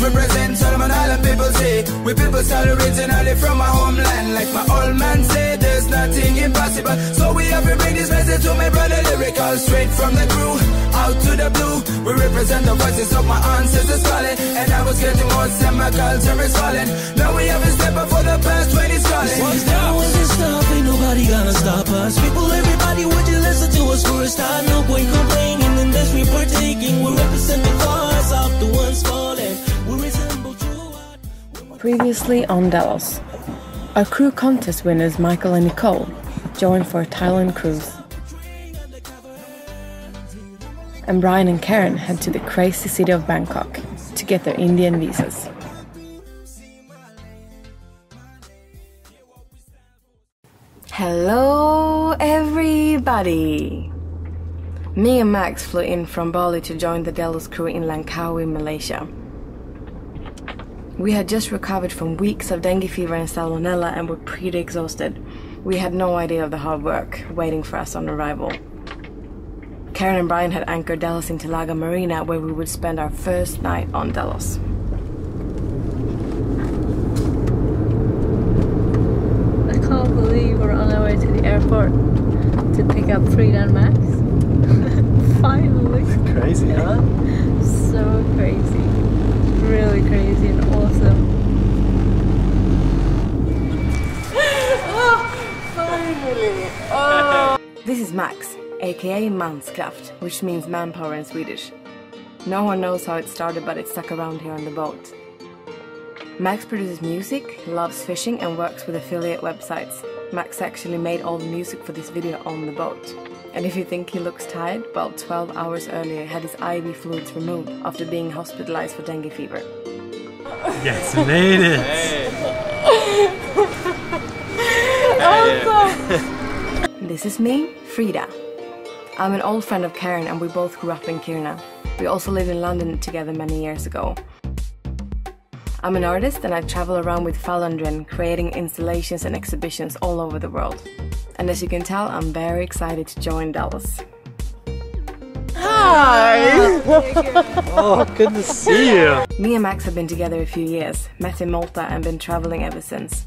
represent Solomon Island people say. We people start originally from my homeland. Like my old man said, there's nothing impossible. So we have to bring this message to my brother lyrical. Straight from the crew, out to the blue. We represent the voices of my ancestors calling. And I was getting more and my culture is falling. Now we have a step up for the past 20 calling. Once there wasn't stop, ain't nobody gonna stop us. People, everybody, would you listen to us for a start? No point complaining in this we partaking. We represent the cause of the ones falling. We resemble true. Previously on Delos, our crew contest winners Michael and Nicole joined for a Thailand cruise. And Brian and Karen head to the crazy city of Bangkok to get their Indian visas. Hello everybody! Me and Max flew in from Bali to join the Delos crew in Langkawi, Malaysia. We had just recovered from weeks of dengue fever and salmonella and were pretty exhausted. We had no idea of the hard work waiting for us on arrival. Karen and Brian had anchored Delos into Laga Marina, where we would spend our first night on Delos. I can't believe we're on our way to the airport to pick up Frida and Max. Finally! It's crazy, huh? So crazy. Really crazy and awesome. Oh, finally! Oh. This is Max, aka Manskraft, which means manpower in Swedish. No one knows how it started, but it stuck around here on the boat. Max produces music, loves fishing and works with affiliate websites. Max actually made all the music for this video on the boat. And if you think he looks tired, well, 12 hours earlier he had his IV fluids removed after being hospitalized for dengue fever. Yes, made it! Awesome! This is me, Frida. I'm an old friend of Karen and we both grew up in Kiruna. We also lived in London together many years ago. I'm an artist and I travel around with Falundren, creating installations and exhibitions all over the world. And as you can tell, I'm very excited to join Delos. Hi! Oh, good to see you! Me and Max have been together a few years, met in Malta and been traveling ever since.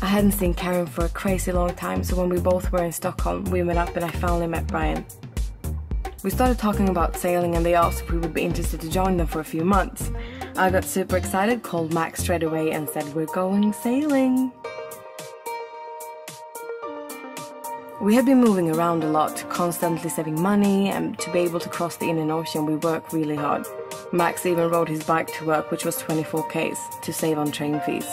I hadn't seen Karen for a crazy long time, so when we both were in Stockholm, we met up and I finally met Brian. We started talking about sailing and they asked if we would be interested to join them for a few months. I got super excited, called Max straight away and said we're going sailing. We have been moving around a lot, constantly saving money, and to be able to cross the Indian Ocean we work really hard. Max even rode his bike to work, which was 24 k's, to save on train fees.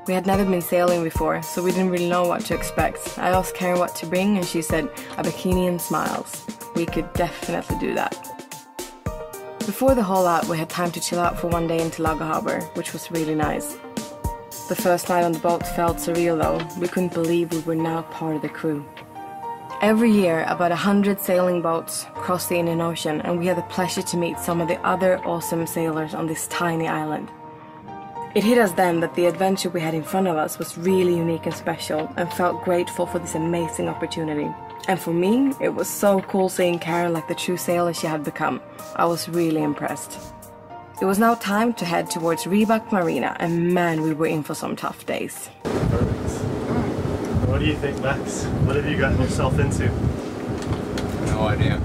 We had never been sailing before, so we didn't really know what to expect. I asked Karen what to bring and she said a bikini and smiles. We could definitely do that. Before the Haulout we had time to chill out for one day in Laga Harbour, which was really nice. The first night on the boat felt surreal though. We couldn't believe we were now part of the crew. Every year about 100 sailing boats cross the Indian Ocean and we had the pleasure to meet some of the other awesome sailors on this tiny island. It hit us then that the adventure we had in front of us was really unique and special and felt grateful for this amazing opportunity. And for me, it was so cool seeing Karen like the true sailor she had become. I was really impressed. It was now time to head towards Rybak Marina and man, we were in for some tough days. Perfect. What do you think, Max? What have you gotten yourself into? No idea.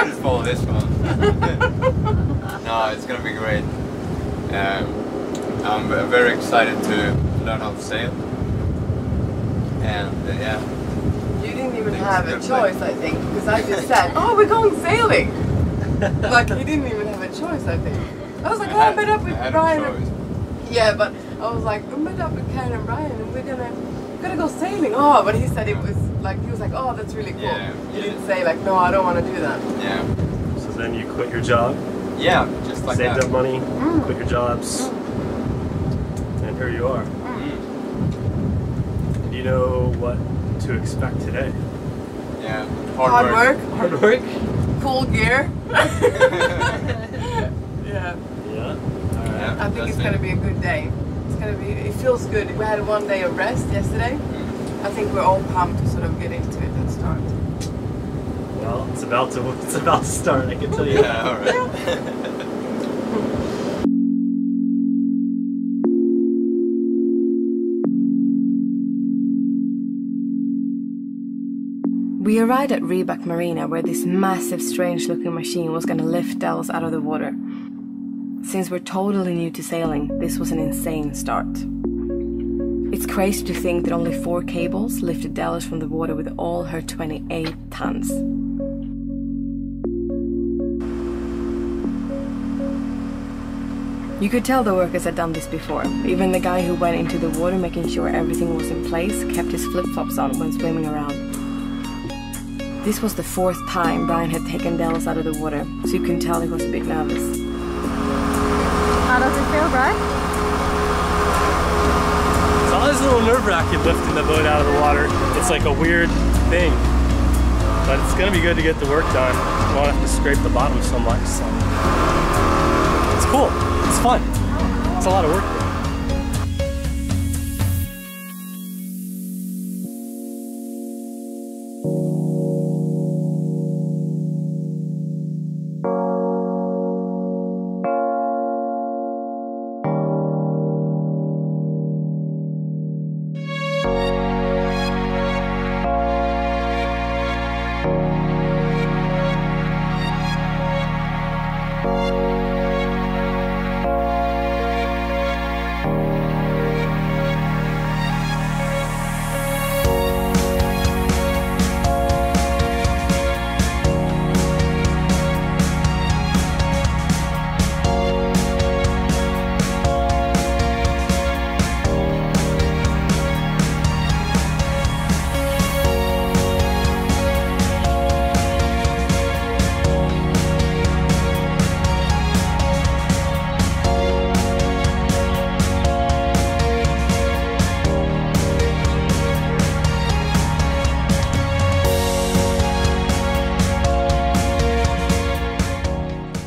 Just follow this one. No, it's gonna be great. I'm very excited to learn how to sail. And yeah. You didn't even have a choice, I think, because I just said, oh, we're going sailing! Like, you didn't even have a choice, I think. I was like, oh, I met up with Brian. Yeah, but I was like, I met up with Karen and Brian and we're gonna go sailing. Oh, but he said it was like, he was like, oh, that's really cool. Yeah, you didn't say like, no, I don't want to do that. Yeah. So then you quit your job? Yeah, just like saved that. Up money, quit your jobs, and here you are. Do you know what to expect today? Yeah, hard work. Hard work? Cool gear. Yeah. Alright. I think it's going to be a good day. It's going to be, it feels good. We had one day of rest yesterday. I think we're all pumped to sort of get into it and start. Well, it's about to start, I can tell you. Yeah, alright. We arrived at Rebak Marina where this massive strange looking machine was gonna lift Delos out of the water. Since we're totally new to sailing, this was an insane start. It's crazy to think that only 4 cables lifted Delos from the water with all her 28 tons. You could tell the workers had done this before. Even the guy who went into the water making sure everything was in place kept his flip-flops on when swimming around. This was the 4th time Brian had taken Delos out of the water, so you can tell he was a bit nervous. How does it feel, Brian? It's always a little nerve-wracking lifting the boat out of the water. It's like a weird thing. But it's gonna be good to get the work done. You won't have to scrape the bottom so much. So. It's cool. It's fun. It's a lot of work.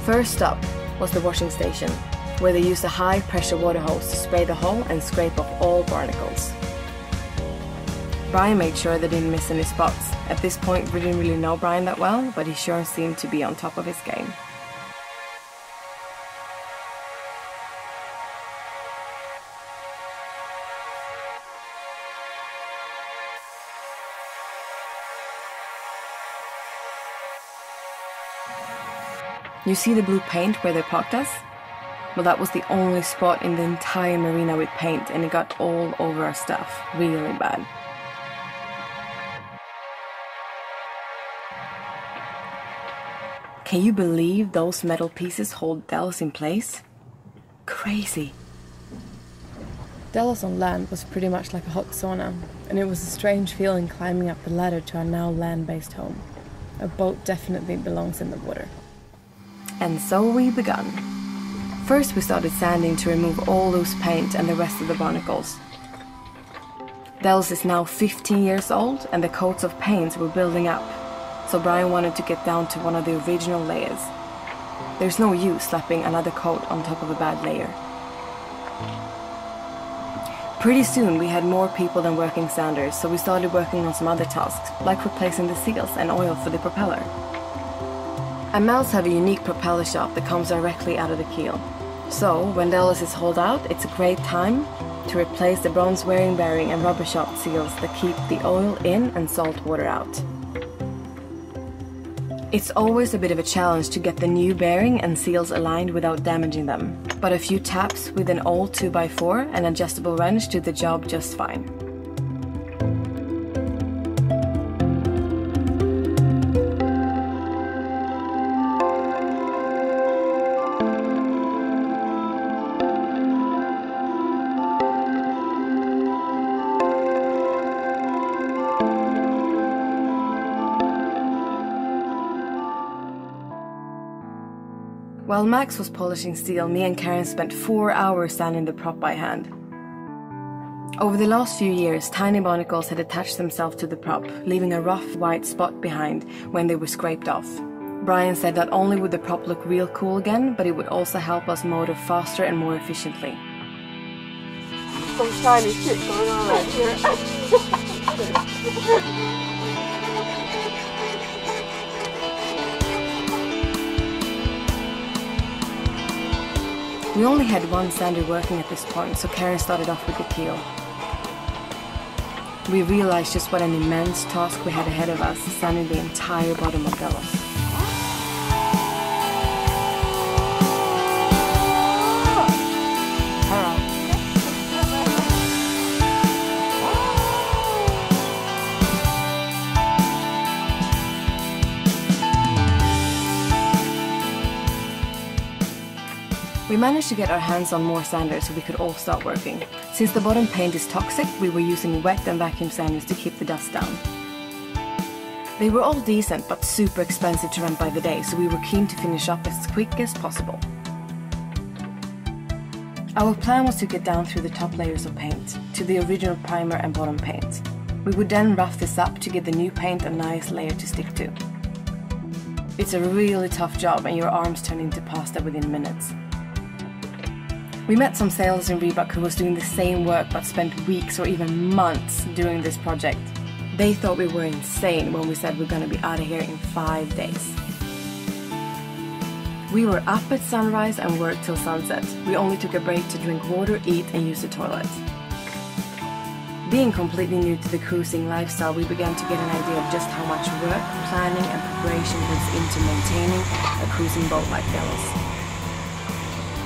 First up was the washing station, where they used a high-pressure water hose to spray the hull and scrape off all barnacles. Brian made sure they didn't miss any spots. At this point, we didn't really know Brian that well, but he sure seemed to be on top of his game. You see the blue paint where they parked us? Well, that was the only spot in the entire marina with paint, and it got all over our stuff, really bad. Can you believe those metal pieces hold Delos in place? Crazy. Delos on land was pretty much like a hot sauna, and it was a strange feeling climbing up the ladder to our now land-based home. A boat definitely belongs in the water. And so we began. First we started sanding to remove all loose paint and the rest of the barnacles. Delos is now 15 years old and the coats of paints were building up, so Brian wanted to get down to one of the original layers. There's no use slapping another coat on top of a bad layer. Pretty soon we had more people than working sanders, so we started working on some other tasks, like replacing the seals and oil for the propeller. Amals have a unique propeller shop that comes directly out of the keel. So, when Delos is hauled out, it's a great time to replace the bronze wearing bearing and rubber shot seals that keep the oil in and salt water out. It's always a bit of a challenge to get the new bearing and seals aligned without damaging them, but a few taps with an old 2x4 and adjustable wrench do the job just fine. While Max was polishing steel, me and Karen spent 4 hours sanding the prop by hand. Over the last few years, tiny barnacles had attached themselves to the prop, leaving a rough white spot behind when they were scraped off. Brian said not only would the prop look real cool again, but it would also help us motor faster and more efficiently. Some shiny shit going on right here. We only had one sander working at this point, so Karen started off with the keel. We realized just what an immense task we had ahead of us, sanding the entire bottom of Delos. We managed to get our hands on more sanders so we could all start working. Since the bottom paint is toxic, we were using wet and vacuum sanders to keep the dust down. They were all decent but super expensive to run by the day, so we were keen to finish up as quick as possible. Our plan was to get down through the top layers of paint, to the original primer and bottom paint. We would then rough this up to give the new paint a nice layer to stick to. It's a really tough job and your arms turn into pasta within minutes. We met some sailors in Rybak who was doing the same work but spent weeks or even months doing this project. They thought we were insane when we said we're gonna be out of here in 5 days. We were up at sunrise and worked till sunset. We only took a break to drink water, eat and use the toilet. Being completely new to the cruising lifestyle, we began to get an idea of just how much work, planning and preparation goes into maintaining a cruising boat like Delos.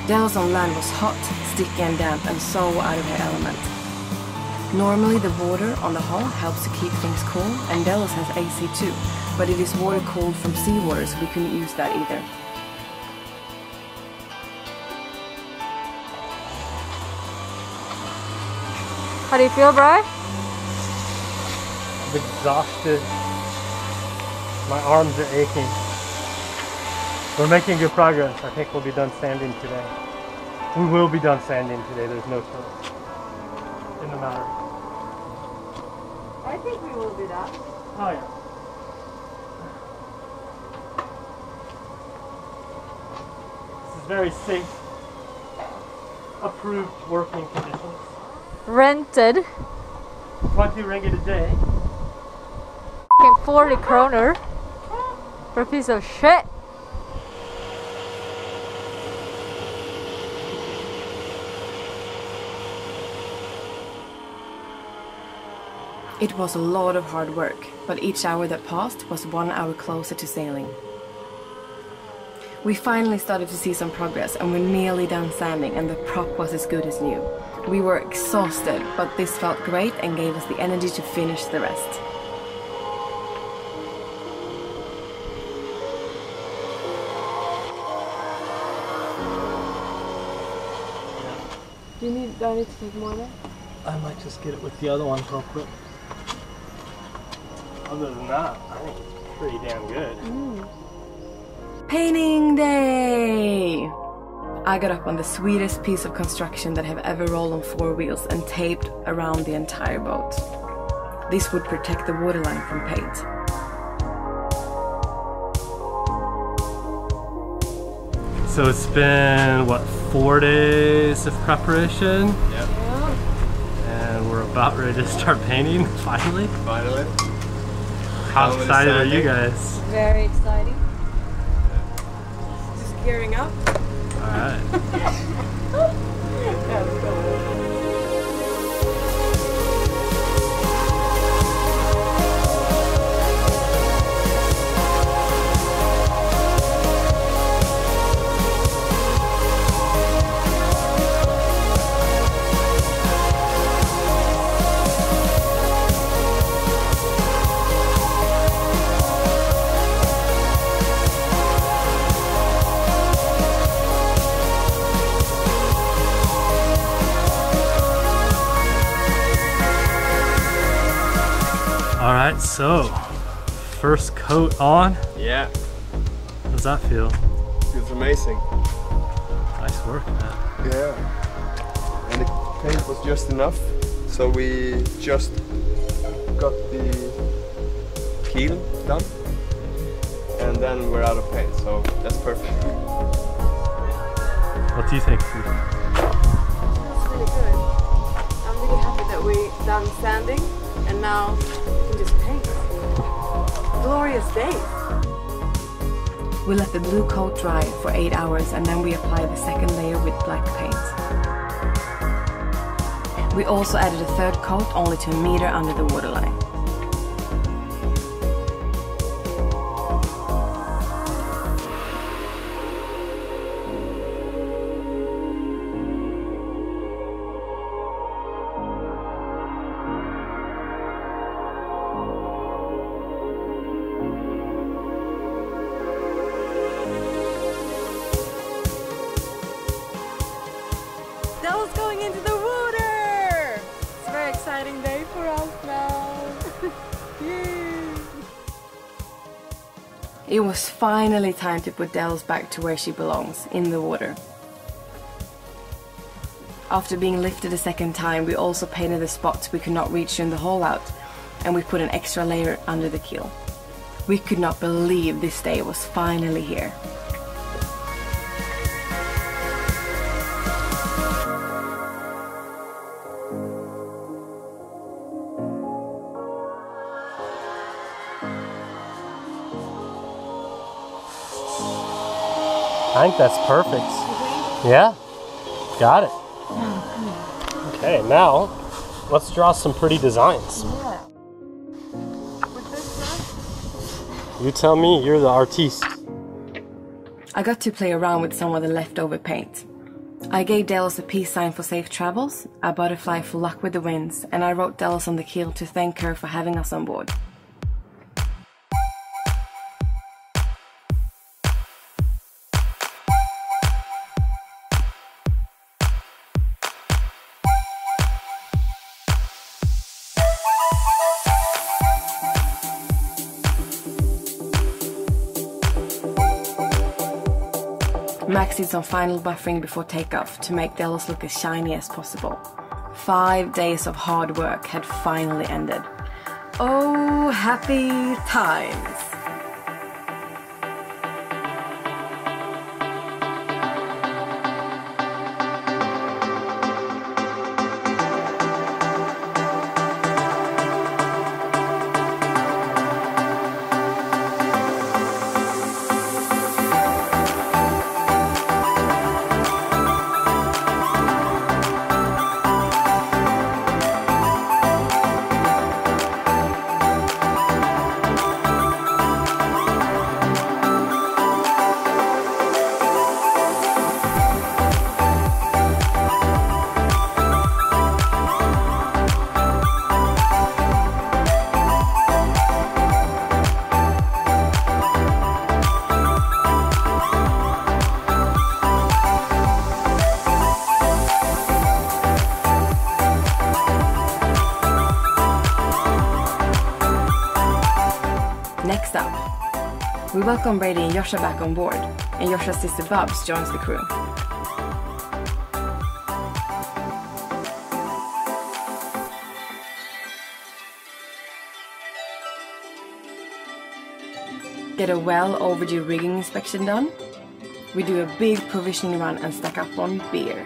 Delos on land was hot, sticky and damp and so out of her element. Normally the water on the hull helps to keep things cool and Delos has AC too, but it is water cooled from seawater so we couldn't use that either. How do you feel, Bri? I'm exhausted. My arms are aching. We're making good progress. I think we'll be done sanding today. We will be done sanding today, there's no choice in the matter. I think we will be done. Oh yeah. This is very safe, approved working conditions. Rented. 20 ringgit a day. 40 kroner for a piece of shit. It was a lot of hard work, but each hour that passed was 1 hour closer to sailing. We finally started to see some progress and were nearly done sanding and the prop was as good as new. We were exhausted, but this felt great and gave us the energy to finish the rest. Do I need to take more there? I might just get it with the other one real quick. Other than that, I think it's pretty damn good. Painting day! I got up on the sweetest piece of construction that have ever rolled on 4 wheels and taped around the entire boat. This would protect the waterline from paint. So it's been, what, 4 days of preparation? Yep. And we're about ready to start painting, finally. Finally. How excited are you guys? Very exciting. Just gearing up. Alright. Yeah, let's go. Alright, so first coat on. Yeah. How does that feel? Feels amazing. Nice work, man. Yeah. And the paint was just enough, so we just got the keel done. And then we're out of paint, so that's perfect. What do you think, Frida? That's really good. I'm really happy that we done sanding and now we can just paint. Glorious day. We let the blue coat dry for 8 hours and then we apply the second layer with black paint. We also added a third coat only to a meter under the waterline. Delos going into the water! It's a very exciting day for us now. Yay! It was finally time to put Delos back to where she belongs, in the water. After being lifted a second time, we also painted the spots we could not reach during the Haulout, and we put an extra layer under the keel. We could not believe this day was finally here. I think that's perfect. Yeah, got it. Okay, now let's draw some pretty designs. Yeah. You tell me, you're the artiste. I got to play around with some of the leftover paint. I gave Delos a peace sign for safe travels, a butterfly for luck with the winds, and I wrote Delos on the keel to thank her for having us on board. Max did some final buffering before takeoff to make Delos look as shiny as possible. 5 days of hard work had finally ended. Oh, happy times! Next up, we welcome Brady and Yosha back on board, and Yosha's sister Bubs joins the crew. Get a well overdue rigging inspection done. We do a big provisioning run and stack up on beer.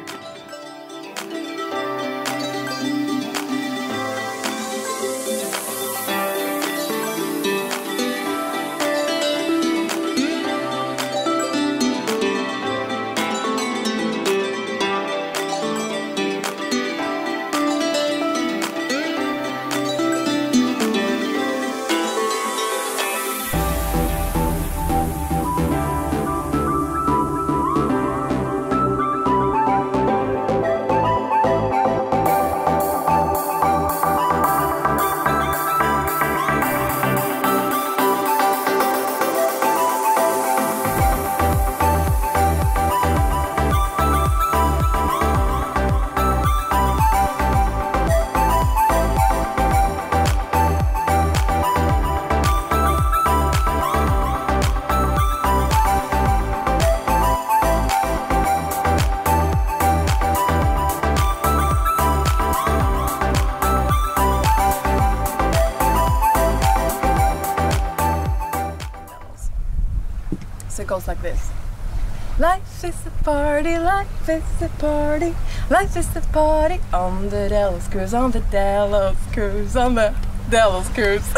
So it goes like this. Life is a party, life is a party, life is a party on the Delos cruise, on the Delos cruise, on the Delos cruise.